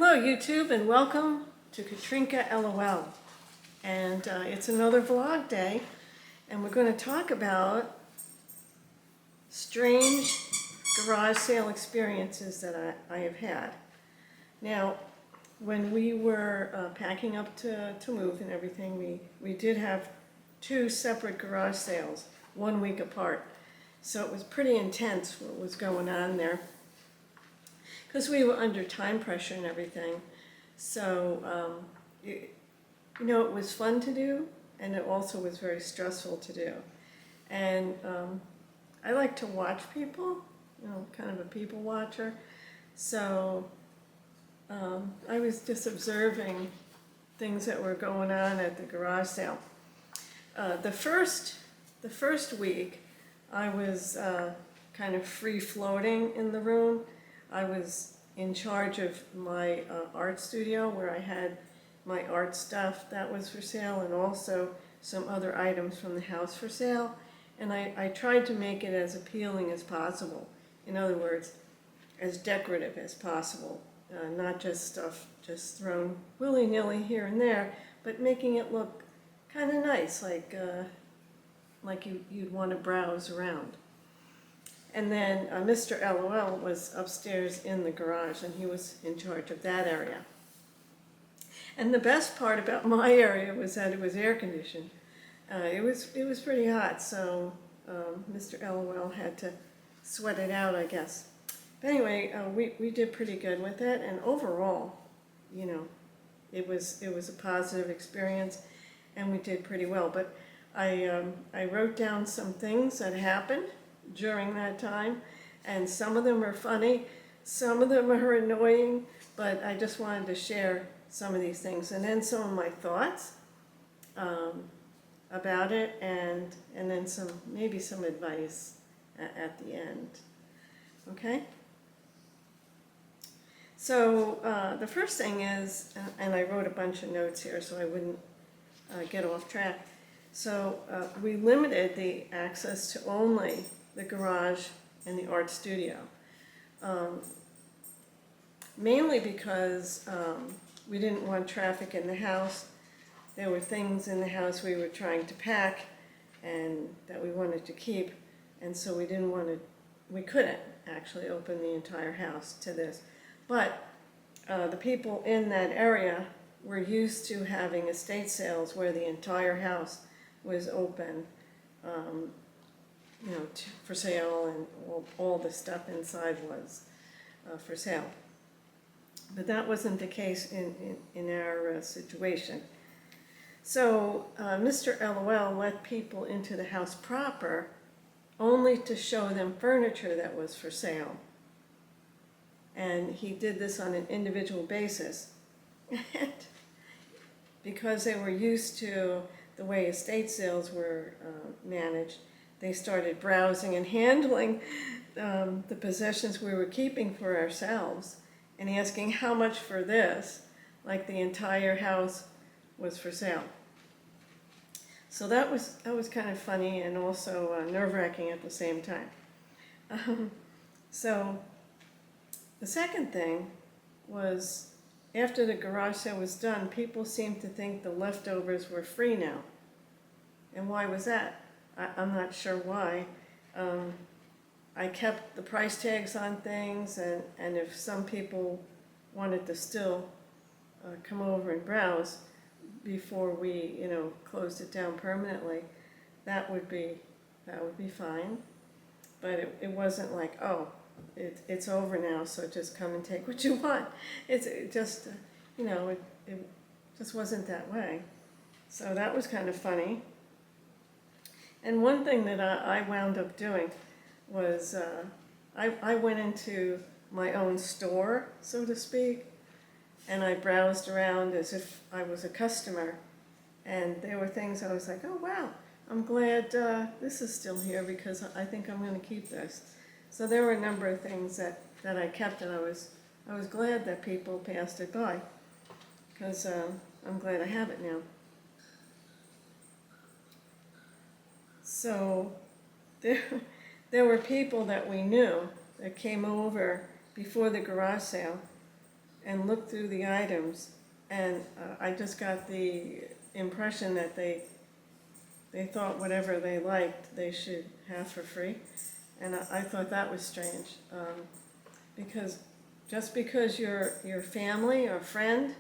Hello YouTube and welcome to Katrinka LOL. And it's another vlog day and we're going to talk about strange garage sale experiences that I have had. Now, when we were packing up to move and everything, we did have two separate garage sales, 1 week apart. So it was pretty intense what was going on there, because we were under time pressure and everything. So, it was fun to do, and it also was very stressful to do. And I like to watch people, kind of a people watcher. So I was just observing things that were going on at the garage sale. The first week, I was kind of free floating in the room. I was in charge of my art studio, where I had my art stuff that was for sale, and also some other items from the house for sale. And I tried to make it as appealing as possible. In other words, as decorative as possible. Not just stuff just thrown willy-nilly here and there, but making it look kind of nice, like you'd want to browse around. And then Mr. LOL was upstairs in the garage, and he was in charge of that area. And the best part about my area was that it was air conditioned. It was pretty hot, so Mr. LOL had to sweat it out, I guess. But anyway, we did pretty good with it, and overall, it was a positive experience, and we did pretty well. But I wrote down some things that happened during that time, and some of them are funny, some of them are annoying, but I just wanted to share some of these things, and then some of my thoughts about it, and then maybe some advice at the end. Okay? So the first thing is, and I wrote a bunch of notes here so I wouldn't get off track. So we limited the access to only the garage and the art studio. Mainly because we didn't want traffic in the house. There were things in the house we were trying to pack and that we wanted to keep, and so we couldn't actually open the entire house to this. But the people in that area were used to having estate sales where the entire house was open, for sale, and all the stuff inside was for sale. But that wasn't the case in our situation. So Mr. LOL let people into the house proper only to show them furniture that was for sale. And he did this on an individual basis. Because they were used to the way estate sales were managed, they started browsing and handling the possessions we were keeping for ourselves and asking how much for this, like the entire house was for sale. So that was kind of funny and also nerve-wracking at the same time. So the second thing was, after the garage sale was done, people seemed to think the leftovers were free now. And why was that? I'm not sure why. I kept the price tags on things, and if some people wanted to still come over and browse before we, closed it down permanently, that would be fine. But it wasn't like, oh, it's over now, so just come and take what you want. It just wasn't that way. So that was kind of funny. And one thing that I wound up doing was I went into my own store, so to speak, and I browsed around as if I was a customer. And there were things I was like, oh wow, I'm glad this is still here, because I think I'm going to keep this. So there were a number of things that I kept, and I was glad that people passed it by, because I'm glad I have it now. So there were people that we knew that came over before the garage sale and looked through the items, and I just got the impression that they thought whatever they liked they should have for free, and I thought that was strange, because just because you're family or friend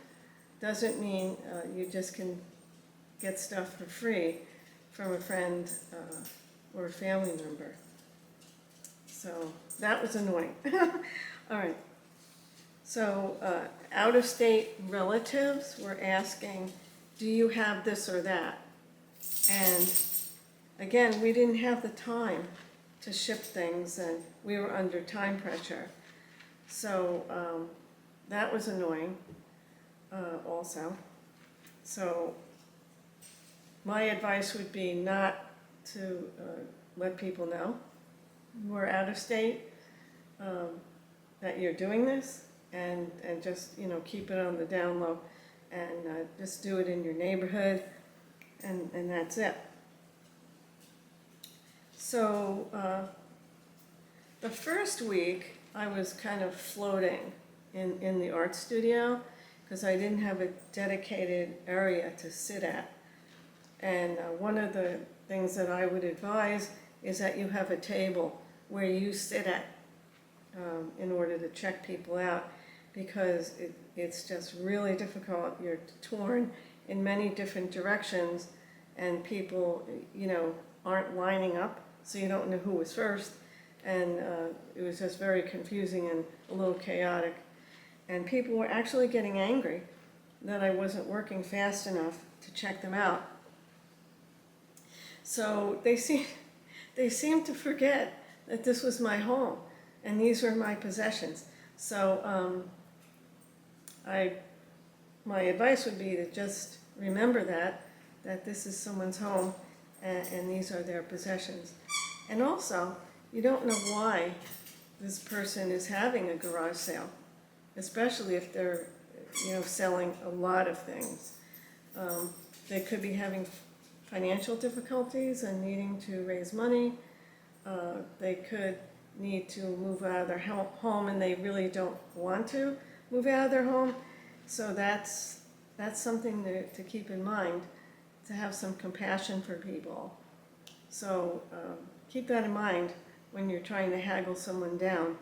doesn't mean you just can get stuff for free from a friend or a family member. So that was annoying. All right. So out-of-state relatives were asking, do you have this or that? And again, we didn't have the time to ship things, and we were under time pressure. So that was annoying also. So my advice would be not to let people know who are out of state that you're doing this, and just, you know, keep it on the down low, and just do it in your neighborhood, and that's it. So the first week I was kind of floating in the art studio because I didn't have a dedicated area to sit at. And one of the things that I would advise is that you have a table where you sit at in order to check people out, because it's just really difficult. You're torn in many different directions, and people, you know, aren't lining up, so you don't know who was first, and it was just very confusing and a little chaotic. And people were actually getting angry that I wasn't working fast enough to check them out. So they seemed to forget that this was my home and these were my possessions. So my advice would be to just remember that this is someone's home, and these are their possessions. And also, you don't know why this person is having a garage sale, especially if they're, you know, selling a lot of things. They could be having financial difficulties and needing to raise money. They could need to move out of their home, and they really don't want to move out of their home. So that's something to keep in mind, to have some compassion for people. So keep that in mind when you're trying to haggle someone down,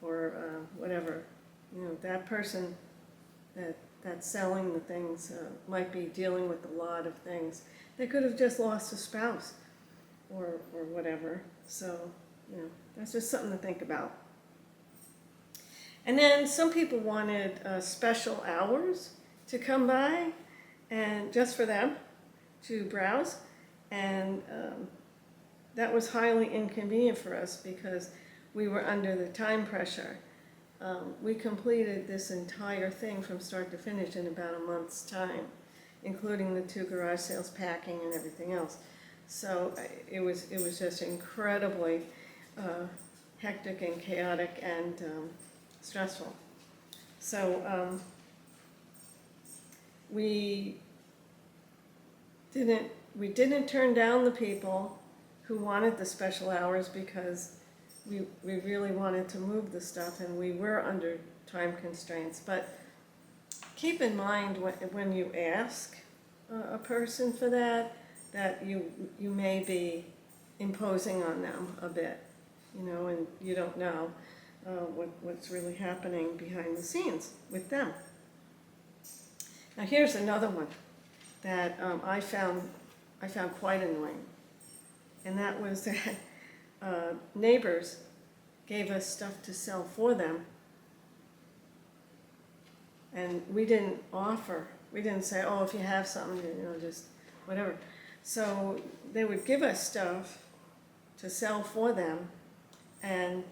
or whatever. You know, that person that's selling the things might be dealing with a lot of things. They could have just lost a spouse or whatever. So, you know, that's just something to think about. And then some people wanted special hours to come by, and just for them to browse. And that was highly inconvenient for us because we were under the time pressure. We completed this entire thing from start to finish in about a month's time, including the 2 garage sales, packing, and everything else. So it was just incredibly hectic and chaotic and stressful. So we didn't turn down the people who wanted the special hours, because we really wanted to move the stuff, and we were under time constraints. But keep in mind when you ask a person for that you may be imposing on them a bit, you know, and you don't know what's really happening behind the scenes with them. Now here's another one that I found quite annoying, and that was that neighbors gave us stuff to sell for them, and we didn't offer. We didn't say, oh, if you have something, you know, just whatever. So they would give us stuff to sell for them, and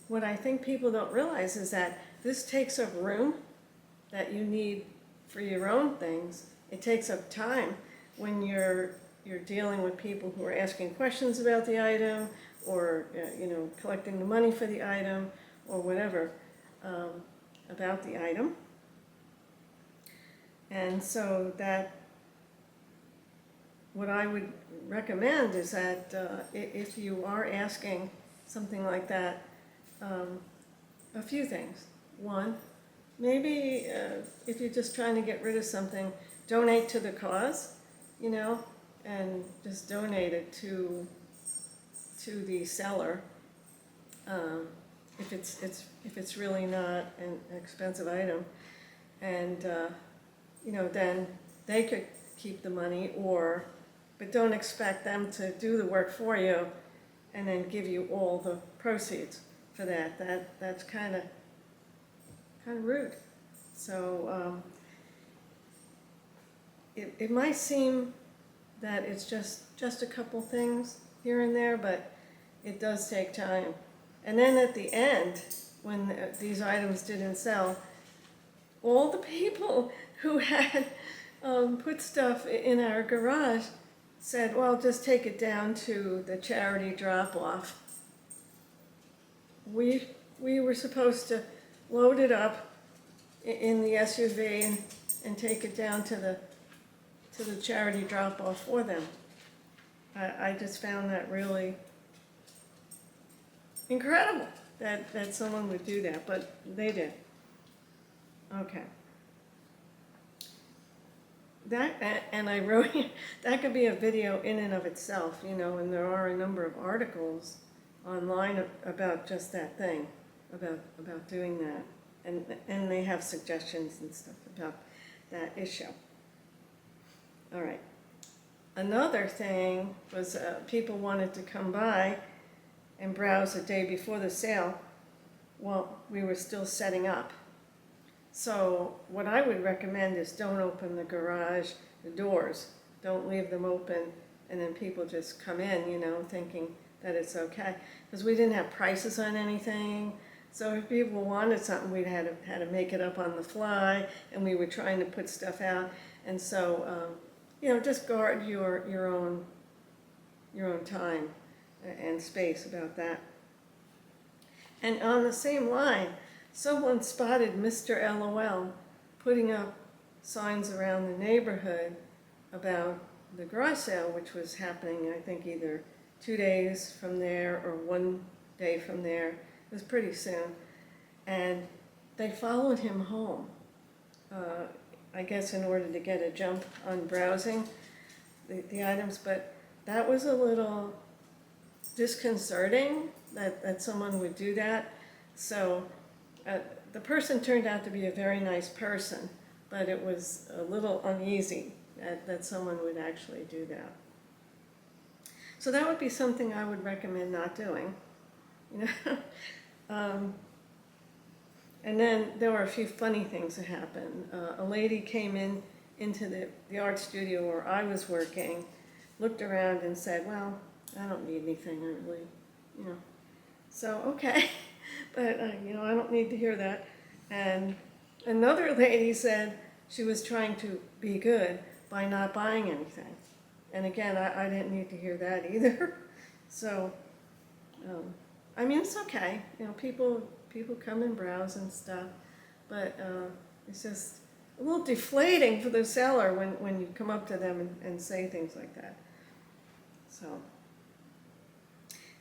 what I think people don't realize is that this takes up room that you need for your own things. It takes up time when you're dealing with people who are asking questions about the item, or you know, collecting the money for the item, or whatever about the item. And so that what I would recommend is that if you are asking something like that, a few things. One, maybe if you're just trying to get rid of something, donate to the cause, you know, and just donate it to the seller. If it's really not an expensive item, and you know, then they could keep the money, but don't expect them to do the work for you and then give you all the proceeds for that. That's kind of rude. So it might seem that it's just a couple things here and there, but it does take time. And then at the end, when these items didn't sell, all the people who had put stuff in our garage said, well, just take it down to the charity drop-off. We were supposed to load it up in the SUV and take it down to the charity drop-off for them. I just found that really incredible that someone would do that, but they did. Okay. And I wrote, that could be a video in and of itself, you know, and there are a number of articles online about just that thing, about doing that. And they have suggestions and stuff about that issue. All right. Another thing was people wanted to come by and browse the day before the sale while we were still setting up. So what I would recommend is don't open the garage, the doors. Don't leave them open and then people just come in, you know, thinking that it's okay. Because we didn't have prices on anything. So if people wanted something, we'd had to make it up on the fly, and we were trying to put stuff out. And so, you know, just guard your own time and space about that. And on the same line, someone spotted Mr. LOL putting up signs around the neighborhood about the garage sale, which was happening, I think, either 2 days from there or 1 day from there. It was pretty soon. And they followed him home, I guess in order to get a jump on browsing the items. But that was a little disconcerting that someone would do that. So the person turned out to be a very nice person, but it was a little uneasy that someone would actually do that. So that would be something I would recommend not doing, you know. And then there were a few funny things that happened. A lady came into the art studio where I was working, looked around and said, well, I don't need anything, I really, you know. So, okay, but, you know, I don't need to hear that. And another lady said she was trying to be good by not buying anything. And again, I didn't need to hear that either. So, I mean, it's okay. You know, people come and browse and stuff, but it's just a little deflating for the seller when you come up to them and say things like that. So,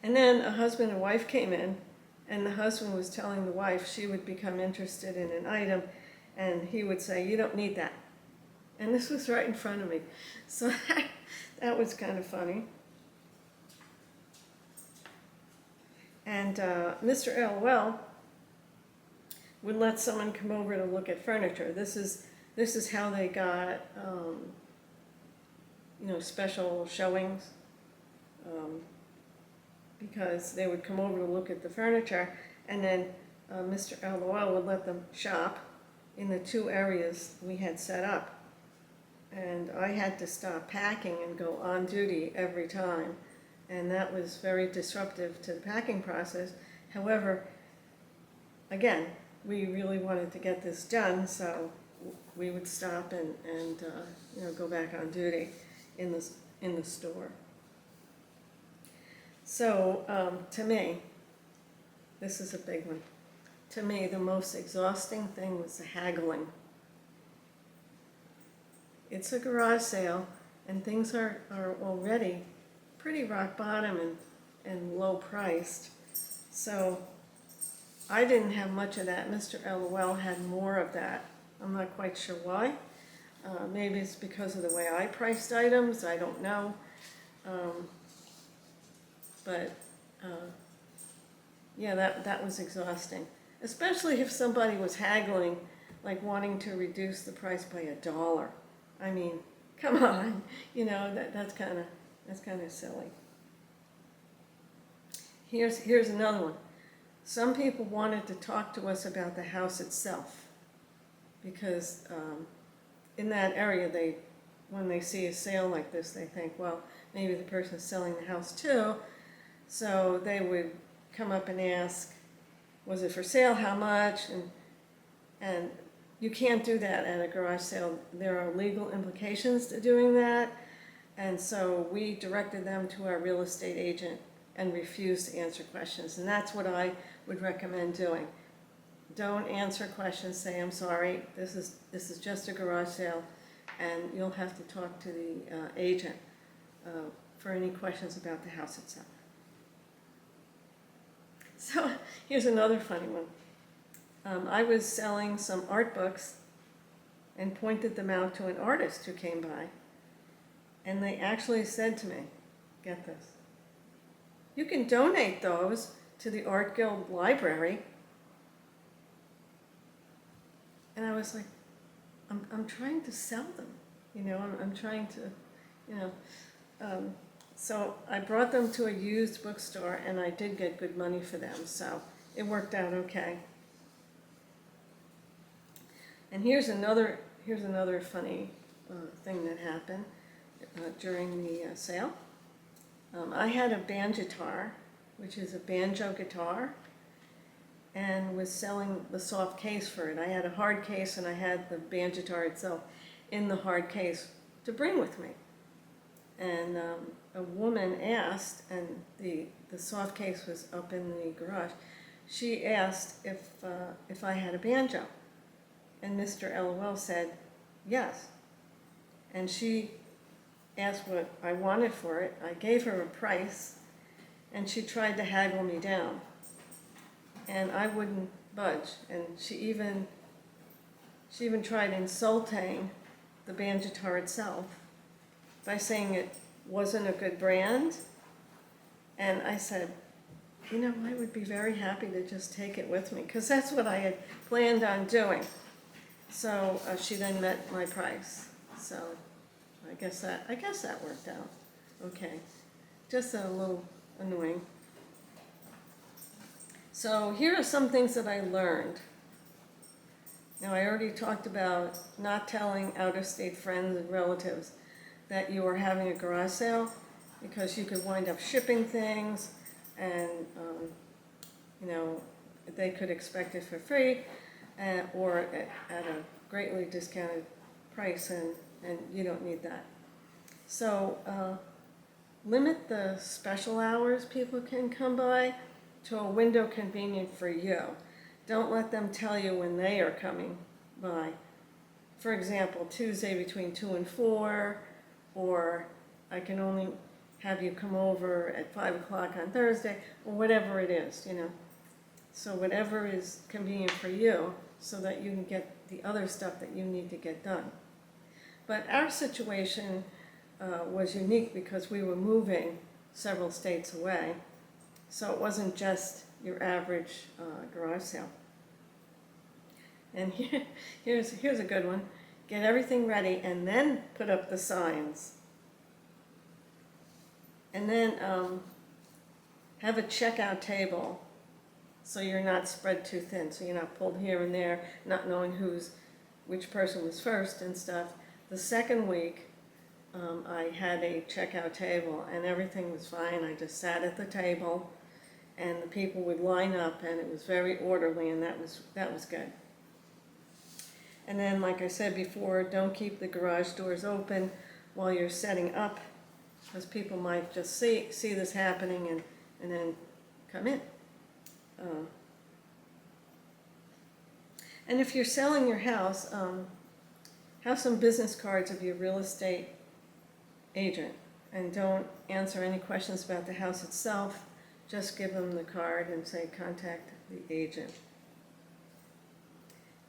and then a husband and wife came in, and the husband was telling the wife she would become interested in an item, and he would say, you don't need that. And this was right in front of me. So that was kind of funny. And Mr. LOL would let someone come over to look at furniture. This is how they got, you know, special showings, because they would come over to look at the furniture, and then Mr. LOL would let them shop in the 2 areas we had set up. And I had to stop packing and go on duty every time. And that was very disruptive to the packing process. However, again, we really wanted to get this done, so we would stop and you know, go back on duty in the store. So to me, this is a big one. To me, the most exhausting thing was the haggling. It's a garage sale, and things are already pretty rock bottom and low priced. So I didn't have much of that. Mr. LOL had more of that. I'm not quite sure why. Maybe it's because of the way I priced items, I don't know. But yeah, that was exhausting. Especially if somebody was haggling, like wanting to reduce the price by $1. I mean, come on, that's kind of silly. Here's another one. Some people wanted to talk to us about the house itself because in that area, when they see a sale like this, they think, well, maybe the person's selling the house too. So they would come up and ask, was it for sale, how much? And you can't do that at a garage sale. There are legal implications to doing that. And so we directed them to our real estate agent and refused to answer questions. And that's what I would recommend doing. Don't answer questions, say, I'm sorry, this is just a garage sale, and you'll have to talk to the agent for any questions about the house itself. So here's another funny one. I was selling some art books and pointed them out to an artist who came by, and they actually said to me, get this, you can donate those to the Art Guild library. And I was like, I'm trying to sell them, I'm trying to, so I brought them to a used bookstore, and I did get good money for them, so it worked out okay. And here's another funny thing that happened during the sale. I had a banjitar, which is a banjo guitar, and was selling the soft case for it. I had a hard case, and I had the banjitar itself in the hard case to bring with me. And a woman asked, and the soft case was up in the garage, she asked if I had a banjo. And Mr. LOL said, yes. And she asked what I wanted for it. I gave her a price, and she tried to haggle me down. And I wouldn't budge. And she even tried insulting the banjitar itself by saying it wasn't a good brand. And I said, I would be very happy to just take it with me, because that's what I had planned on doing. So she then met my price. So I guess that worked out okay. Just a little annoying. So here are some things that I learned. Now, I already talked about not telling out-of-state friends and relatives that you are having a garage sale, because you could wind up shipping things, and they could expect it for free, or at a greatly discounted price, and you don't need that. So limit the special hours people can come by to a window convenient for you. Don't let them tell you when they are coming by. For example, Tuesday between 2 and 4, or I can only have you come over at 5 o'clock on Thursday, or whatever it is, So whatever is convenient for you, so that you can get the other stuff that you need to get done. But our situation was unique because we were moving several states away. So it wasn't just your average garage sale. And here's a good one. Get everything ready and then put up the signs. And then have a checkout table so you're not spread too thin, so you're not pulled here and there, not knowing which person was first and stuff. The second week, I had a checkout table, and everything was fine. I just sat at the table, and the people would line up, and it was very orderly, and that was good. And then, like I said before, don't keep the garage doors open while you're setting up, because people might just see this happening and then come in. And if you're selling your house, have some business cards of your real estate agent, and don't answer any questions about the house itself. Just give them the card and say, contact the agent.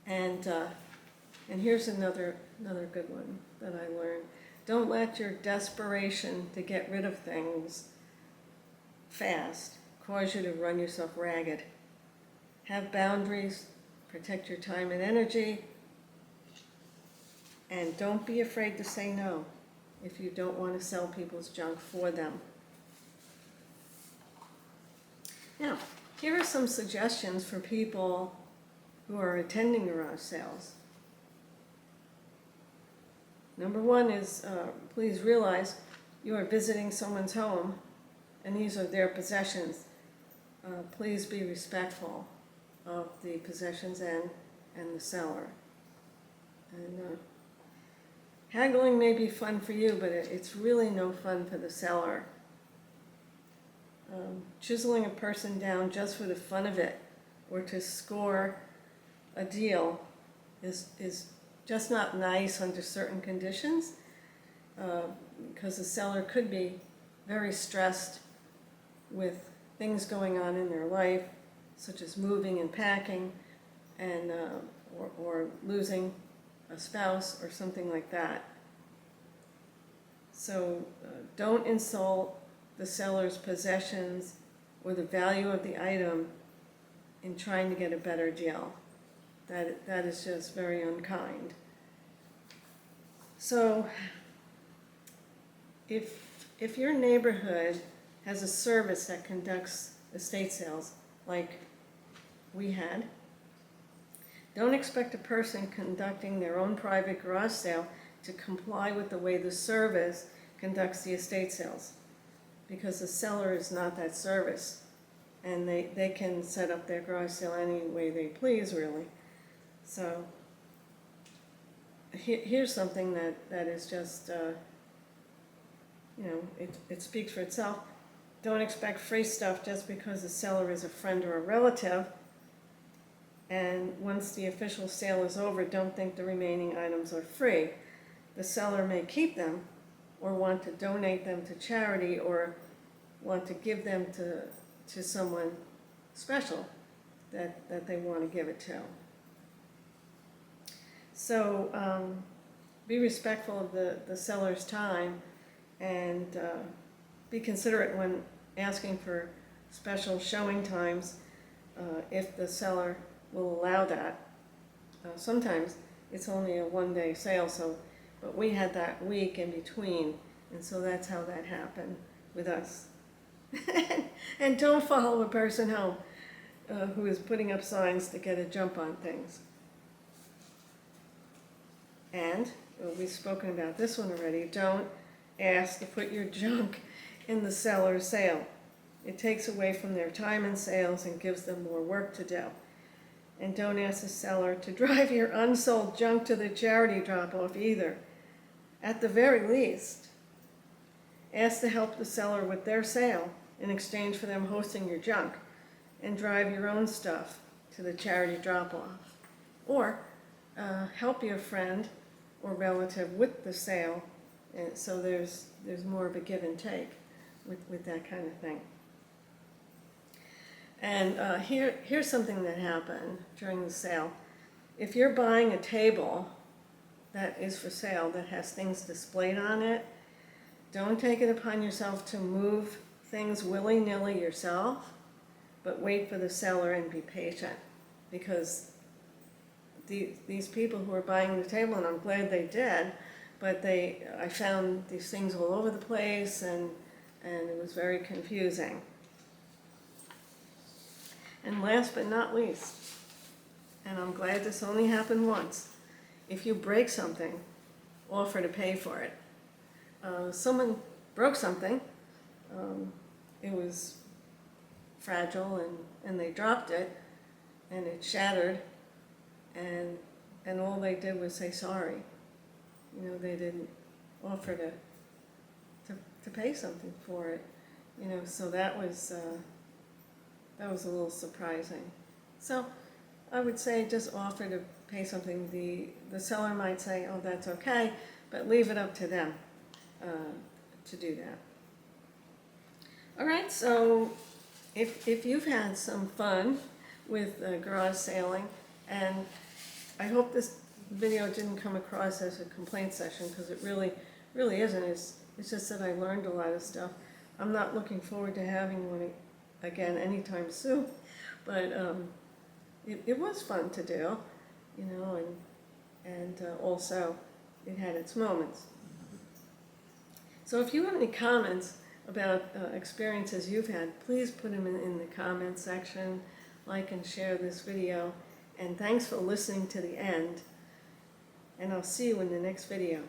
And here's another good one that I learned. Don't let your desperation to get rid of things fast cause you to run yourself ragged. Have boundaries, protect your time and energy, and don't be afraid to say no if you don't want to sell people's junk for them. Now, here are some suggestions for people who are attending garage sales. Number one is, please realize you are visiting someone's home and these are their possessions. Please be respectful of the possessions and the seller. And haggling may be fun for you, but it's really no fun for the seller. Chiseling a person down just for the fun of it or to score a deal is just not nice under certain conditions, because the seller could be very stressed with things going on in their life, such as moving and packing, and or losing a spouse or something like that. So don't insult the seller's possessions or the value of the item in trying to get a better deal. That is just very unkind. So if your neighborhood has a service that conducts estate sales like we had, don't expect a person conducting their own private garage sale to comply with the way the service conducts the estate sales, because the seller is not that service, and they can set up their garage sale any way they please, really. So here's something that is just, it speaks for itself. Don't expect free stuff just because the seller is a friend or a relative. And once the official sale is over, don't think the remaining items are free. The seller may keep them or want to donate them to charity or want to give them to someone special that they want to give it to. So be respectful of the seller's time, and be considerate when asking for special showing times if the seller will allow that. Sometimes it's only a one-day sale, but we had that week in between, and so that's how that happened with us. And don't follow a person home who is putting up signs to get a jump on things. And we've spoken about this one already. Don't ask to put your junk in the seller's sale. It takes away from their time and sales and gives them more work to do. And don't ask the seller to drive your unsold junk to the charity drop-off either. At the very least, ask to help the seller with their sale in exchange for them hosting your junk, and drive your own stuff to the charity drop-off. Or help your friend or relative with the sale, and so there's more of a give and take with that kind of thing. And here's something that happened during the sale. If you're buying a table that is for sale that has things displayed on it, don't take it upon yourself to move things willy-nilly yourself, but wait for the seller and be patient, because these people who are buying the table, and I'm glad they did, but I found these things all over the place, and it was very confusing. And last but not least, and I'm glad this only happened once, if you break something, offer to pay for it. Someone broke something, it was fragile, and they dropped it, and it shattered, and all they did was say sorry. They didn't offer to pay something for it. So that was a little surprising. So I would say just offer to pay something. The seller might say, oh, that's okay, but leave it up to them to do that. All right, so if you've had some fun with garage sailing, and I hope this video didn't come across as a complaint session, because it really isn't. It's just that I learned a lot of stuff. I'm not looking forward to having one again anytime soon, but it was fun to do, you know, and also it had its moments. So if you have any comments about experiences you've had, please put them in the comment section, like and share this video, and thanks for listening to the end, and I'll see you in the next video.